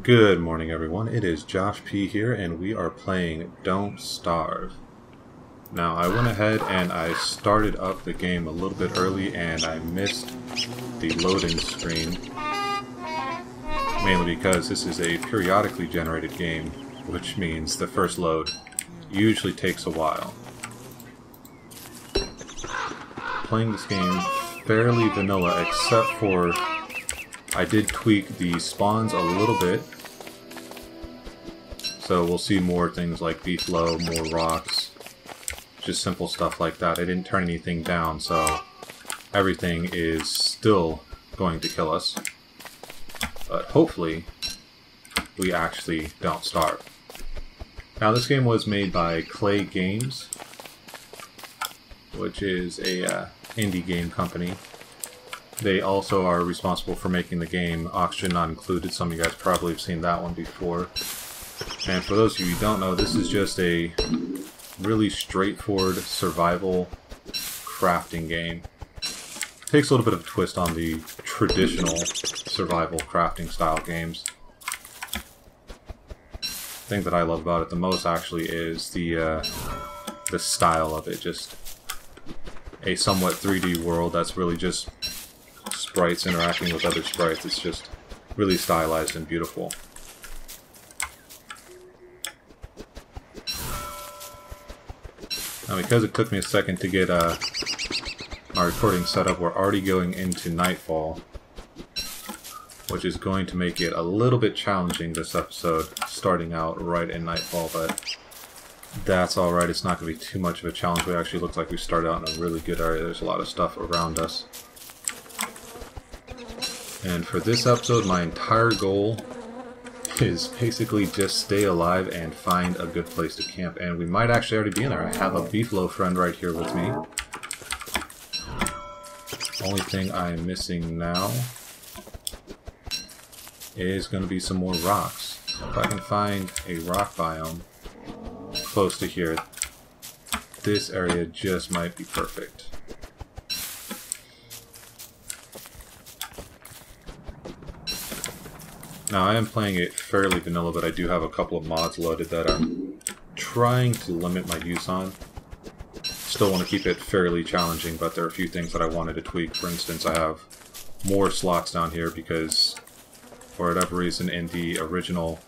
Good morning, everyone. It is Josh P here, and we are playing Don't Starve. Now, I went ahead and I started up the game a little bit early, and I missed the loading screen, mainly because this is a periodically generated game, which means the first load usually takes a while. Playing this game fairly vanilla, except for I did tweak the spawns a little bit, so we'll see more things like Beefalo, more rocks, just simple stuff like that. I didn't turn anything down, so everything is still going to kill us. But hopefully, we actually don't starve. Now, this game was made by Clay Games, which is a indie game company. They also are responsible for making the game Oxygen Not Included. Some of you guys probably have seen that one before. And for those of you who don't know, this is just a really straightforward survival crafting game. Takes a little bit of a twist on the traditional survival crafting style games. The thing that I love about it the most actually is the style of it. Just a somewhat 3D world that's really just sprites interacting with other sprites. It's just really stylized and beautiful. Now, because it took me a second to get my recording set up, we're already going into nightfall, which is going to make it a little bit challenging this episode, starting out right in nightfall, but that's alright. It's not going to be too much of a challenge. It actually looks like we started out in a really good area. There's a lot of stuff around us. And for this episode, my entire goal is basically just stay alive and find a good place to camp. And we might actually already be in there. I have a Beefalo friend right here with me. Only thing I'm missing now is going to be some more rocks. If I can find a rock biome close to here, this area just might be perfect. Now, I am playing it fairly vanilla, but I do have a couple of mods loaded that I'm trying to limit my use on. Still want to keep it fairly challenging, but there are a few things that I wanted to tweak. For instance, I have more slots down here because, for whatever reason, in the original,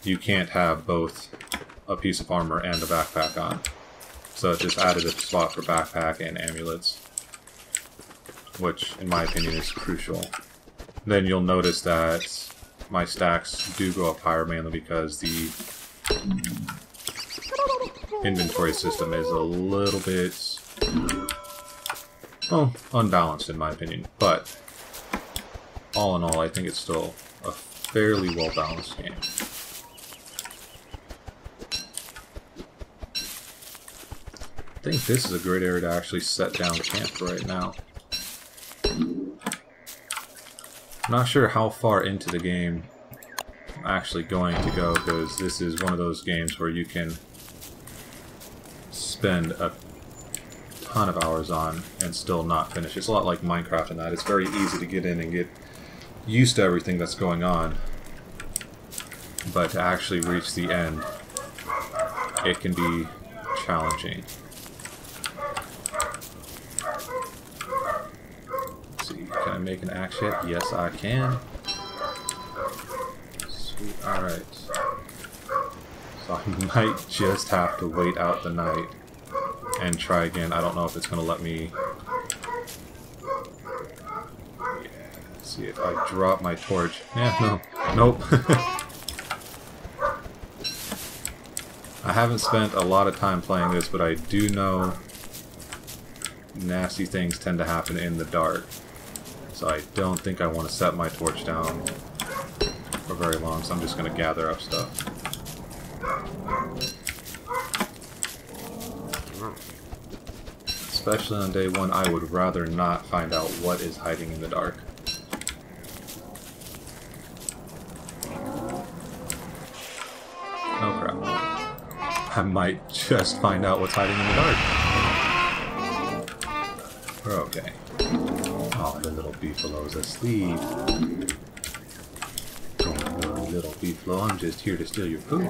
you can't have both a piece of armor and a backpack on. So it just added a spot for backpack and amulets, which, in my opinion, is crucial. Then you'll notice that my stacks do go up higher, mainly because the inventory system is a little bit, well, unbalanced in my opinion. But all in all, I think it's still a fairly well-balanced game. I think this is a great area to actually set down camp right now. I'm not sure how far into the game I'm actually going to go, because this is one of those games where you can spend a ton of hours on and still not finish. It's a lot like Minecraft in that it's very easy to get in and get used to everything that's going on, but to actually reach the end, it can be challenging. Can I make an axe yet? Yes, I can. Sweet, alright. So I might just have to wait out the night and try again. I don't know if it's going to let me... Yeah, let's see if I drop my torch. Yeah, no. Nope. I haven't spent a lot of time playing this, but I do know nasty things tend to happen in the dark. So I don't think I want to set my torch down for very long, so I'm just going to gather up stuff. Especially on day one, I would rather not find out what is hiding in the dark. Oh crap. I might just find out what's hiding in the dark. We're okay. Oh, the little Beefalo's asleep. Oh, little Beefalo. I'm just here to steal your food.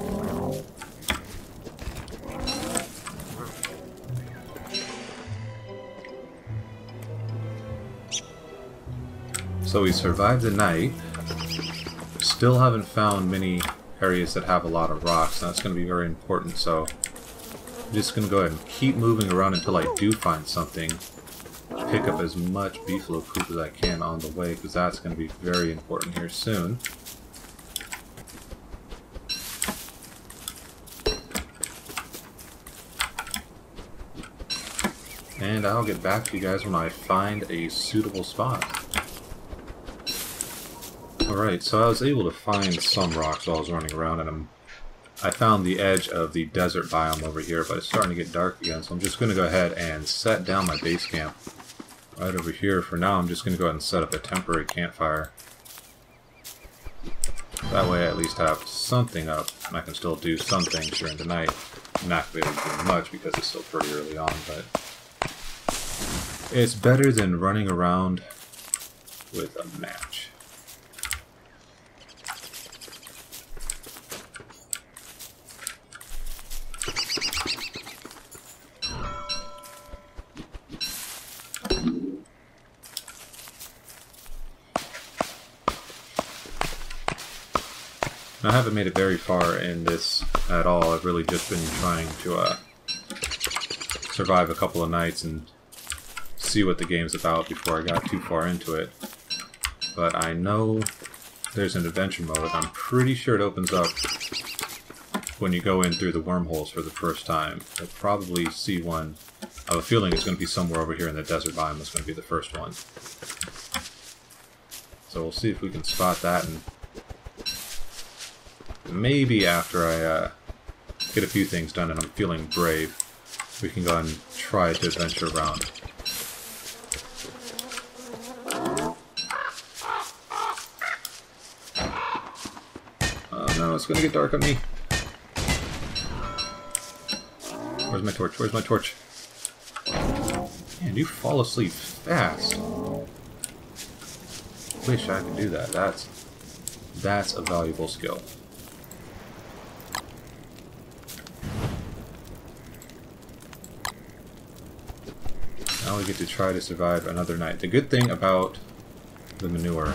So we survived the night. Still haven't found many areas that have a lot of rocks. That's going to be very important, so I'm just going to go ahead and keep moving around until I do find something. Pick up as much Beefalo poop as I can on the way, because that's going to be very important here soon. And I'll get back to you guys when I find a suitable spot. Alright, so I was able to find some rocks while I was running around, and I found the edge of the desert biome over here, but it's starting to get dark again, so I'm just going to go ahead and set down my base camp right over here. For now, I'm just going to go ahead and set up a temporary campfire. That way I at least have something up, and I can still do some things during the night. I'm not going to be able to do much because it's still pretty early on, but it's better than running around with a match. I haven't made it very far in this at all. I've really just been trying to survive a couple of nights and see what the game's about before I got too far into it. But I know there's an adventure mode. I'm pretty sure it opens up when you go in through the wormholes for the first time. You'll probably see one. I have a feeling it's going to be somewhere over here in the desert biome. It's going to be the first one. So we'll see if we can spot that, and maybe after I get a few things done and I'm feeling brave, we can go and try to adventure around. Oh no, it's gonna get dark on me. Where's my torch? Where's my torch? Man, you fall asleep fast. Wish I could do that. That's a valuable skill. Now we get to try to survive another night. The good thing about the manure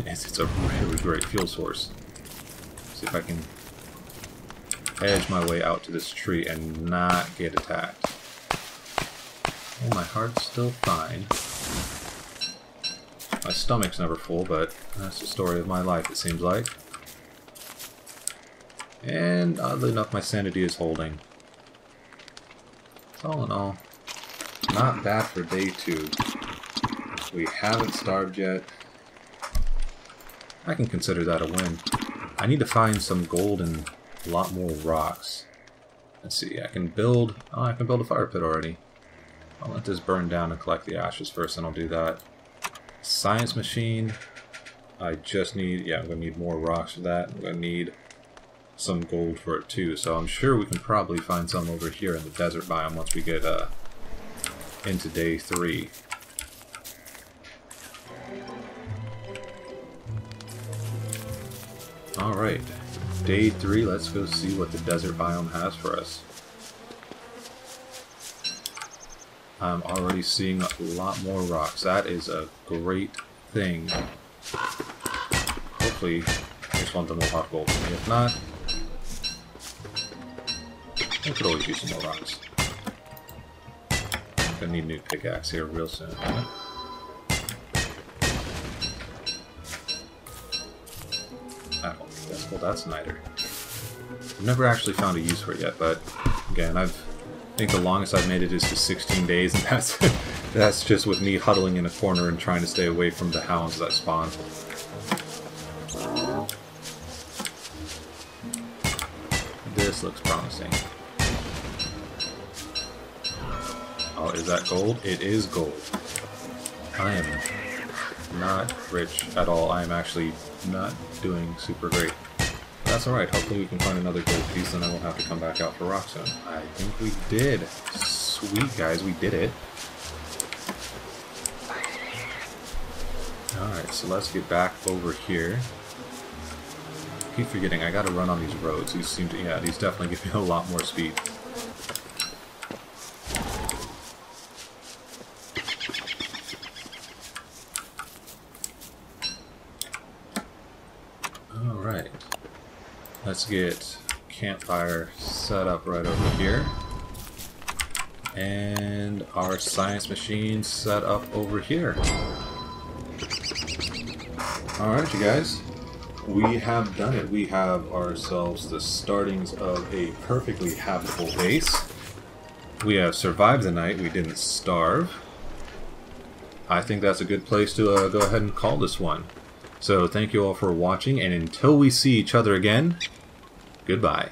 is it's a really great fuel source. See if I can edge my way out to this tree and not get attacked. Oh, my heart's still fine. My stomach's never full, but that's the story of my life, it seems like. And oddly enough, my sanity is holding. All in all, not bad for day 2. We haven't starved yet. I can consider that a win. I need to find some gold and a lot more rocks. Let's see, I can build a fire pit already. I'll let this burn down and collect the ashes first, and I'll do that. Science machine. I just need, I'm going to need more rocks for that. I'm going to need some gold for it too. So I'm sure we can probably find some over here in the desert biome once we get into day 3. Alright, day 3, let's go see what the desert biome has for us. I'm already seeing a lot more rocks. That is a great thing. Hopefully this one will have gold for me. If not, I could always use some more rocks. Gonna need a new pickaxe here real soon. Well, that's niter. I've never actually found a use for it yet, but again, I think the longest I've made it is to 16 days, and that's just with me huddling in a corner and trying to stay away from the hounds that spawn. This looks promising. Oh, is that gold? It is gold. I am not rich at all. I am actually not doing super great. That's alright. Hopefully we can find another gold piece and I won't have to come back out for rock soon. I think we did. Sweet, guys. We did it. Alright, so let's get back over here. keep forgetting, I gotta run on these roads. These seem to, yeah, these definitely give me a lot more speed. Alright. Let's get campfire set up right over here. And our science machine set up over here. Alright, you guys. We have done it. We have ourselves the startings of a perfectly habitable base. We have survived the night. We didn't starve. I think that's a good place to go ahead and call this one. So thank you all for watching, and until we see each other again, goodbye.